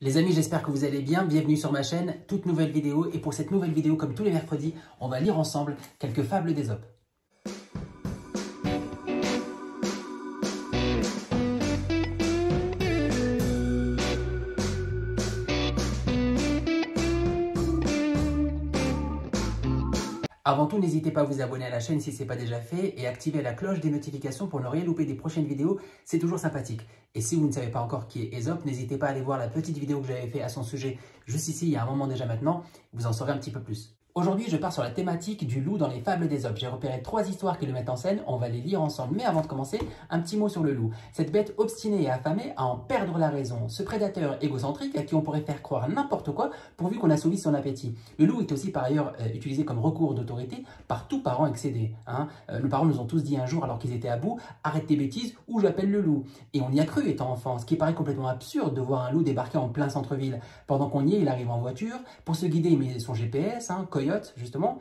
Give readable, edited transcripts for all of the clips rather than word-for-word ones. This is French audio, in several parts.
Les amis, j'espère que vous allez bien. Bienvenue sur ma chaîne, toute nouvelle vidéo. Et pour cette nouvelle vidéo, comme tous les mercredis, on va lire ensemble quelques fables d'Ésope. Avant tout, n'hésitez pas à vous abonner à la chaîne si ce n'est pas déjà fait et activer la cloche des notifications pour ne rien louper des prochaines vidéos, c'est toujours sympathique. Et si vous ne savez pas encore qui est Ésope, n'hésitez pas à aller voir la petite vidéo que j'avais fait à son sujet juste ici, il y a un moment déjà maintenant, vous en saurez un petit peu plus. Aujourd'hui, je pars sur la thématique du loup dans les fables d'Ésope. J'ai repéré 3 histoires qui le mettent en scène, on va les lire ensemble. Mais avant de commencer, un petit mot sur le loup. Cette bête obstinée et affamée à en perdre la raison. Ce prédateur égocentrique à qui on pourrait faire croire n'importe quoi pourvu qu'on assouvisse son appétit. Le loup est aussi par ailleurs utilisé comme recours d'autorité par tout parent excédé. Nos parents nous ont tous dit un jour alors qu'ils étaient à bout, arrête tes bêtises ou j'appelle le loup. Et on y a cru étant enfant, ce qui paraît complètement absurde de voir un loup débarquer en plein centre-ville. Pendant qu'on y est, il arrive en voiture. Pour se guider, il met son GPS, Coyote justement.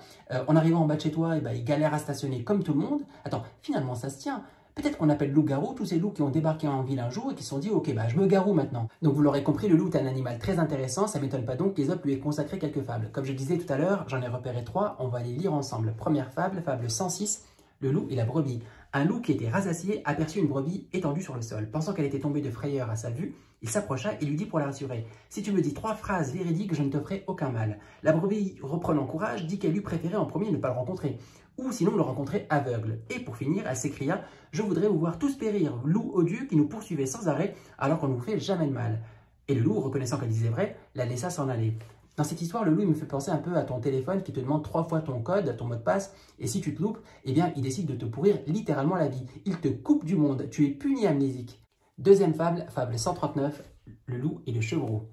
En arrivant en bas de chez toi, il galère à stationner comme tout le monde. Attends, finalement ça se tient. Peut-être qu'on appelle loup-garou tous ces loups qui ont débarqué en ville un jour et qui se sont dit « Ok, je me garoue maintenant ». Donc vous l'aurez compris, le loup est un animal très intéressant, ça ne m'étonne pas donc qu'Ésope lui ait consacré quelques fables. Comme je disais tout à l'heure, j'en ai repéré 3, on va les lire ensemble. Première fable, fable 106, le loup et la brebis. Un loup qui était rasassié aperçut une brebis étendue sur le sol. Pensant qu'elle était tombée de frayeur à sa vue, il s'approcha et lui dit pour la rassurer « Si tu me dis 3 phrases véridiques, je ne te ferai aucun mal ». La brebis, reprenant courage, dit qu'elle eût préféré en premier ne pas le rencontrer, ou sinon le rencontrer aveugle. Et pour finir, elle s'écria « Je voudrais vous voir tous périr, loup odieux qui nous poursuivait sans arrêt alors qu'on ne nous fait jamais de mal ». Et le loup, reconnaissant qu'elle disait vrai, la laissa s'en aller. Dans cette histoire, le loup il me fait penser un peu à ton téléphone qui te demande 3 fois ton code, ton mot de passe, et si tu te loupes, eh bien, il décide de te pourrir littéralement la vie. Il te coupe du monde, tu es puni amnésique. Deuxième fable, fable 139, le loup et le chevreau.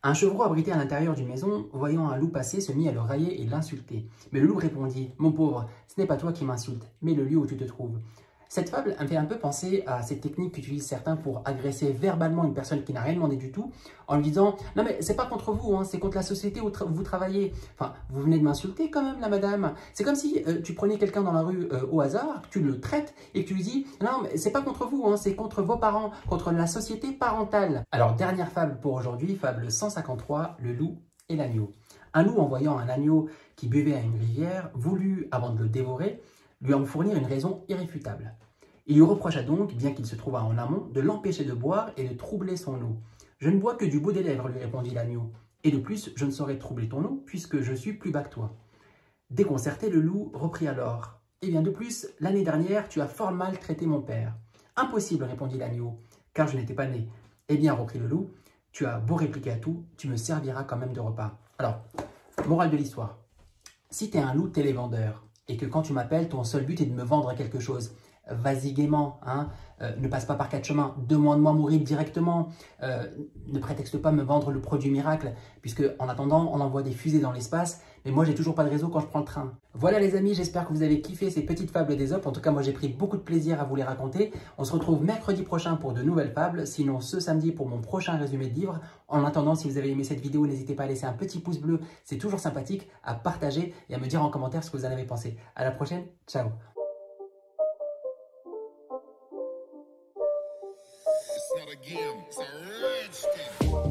Un chevreau abrité à l'intérieur d'une maison, voyant un loup passer, se mit à le railler et l'insulter. Mais le loup répondit « Mon pauvre, ce n'est pas toi qui m'insultes, mais le lieu où tu te trouves ». Cette fable me fait un peu penser à cette technique qu'utilisent certains pour agresser verbalement une personne qui n'a rien demandé du tout, en lui disant « Non mais c'est pas contre vous, c'est contre la société où vous travaillez. Enfin, vous venez de m'insulter quand même, la madame. » C'est comme si tu prenais quelqu'un dans la rue au hasard, tu le traites et que tu lui dis « Non mais c'est pas contre vous, c'est contre vos parents, contre la société parentale. » Alors, dernière fable pour aujourd'hui, fable 153, le loup et l'agneau. Un loup, en voyant un agneau qui buvait à une rivière, voulut, avant de le dévorer, lui en fournir une raison irréfutable. Il lui reprocha donc, bien qu'il se trouvât en amont, de l'empêcher de boire et de troubler son eau. « Je ne bois que du bout des lèvres, lui répondit l'agneau. Et de plus, je ne saurais troubler ton eau, puisque je suis plus bas que toi. » Déconcerté, le loup reprit alors. « Eh bien de plus, l'année dernière, tu as fort mal traité mon père. »« Impossible, répondit l'agneau, car je n'étais pas né. »« Eh bien, reprit le loup, tu as beau répliquer à tout, tu me serviras quand même de repas. » Alors, morale de l'histoire. Si tu es un loup télévendeur, et que quand tu m'appelles, ton seul but est de me vendre quelque chose, vas-y gaiement, ne passe pas par 4 chemins, demande-moi mourir directement, ne prétexte pas me vendre le produit miracle, puisque en attendant, on envoie des fusées dans l'espace, mais moi j'ai toujours pas de réseau quand je prends le train. Voilà les amis, j'espère que vous avez kiffé ces petites fables d'Ésope, en tout cas moi j'ai pris beaucoup de plaisir à vous les raconter. On se retrouve mercredi prochain pour de nouvelles fables, sinon ce samedi pour mon prochain résumé de livre. En attendant, si vous avez aimé cette vidéo, n'hésitez pas à laisser un petit pouce bleu, c'est toujours sympathique, à partager et à me dire en commentaire ce que vous en avez pensé. À la prochaine, ciao. It's not a game, it's a rich thing.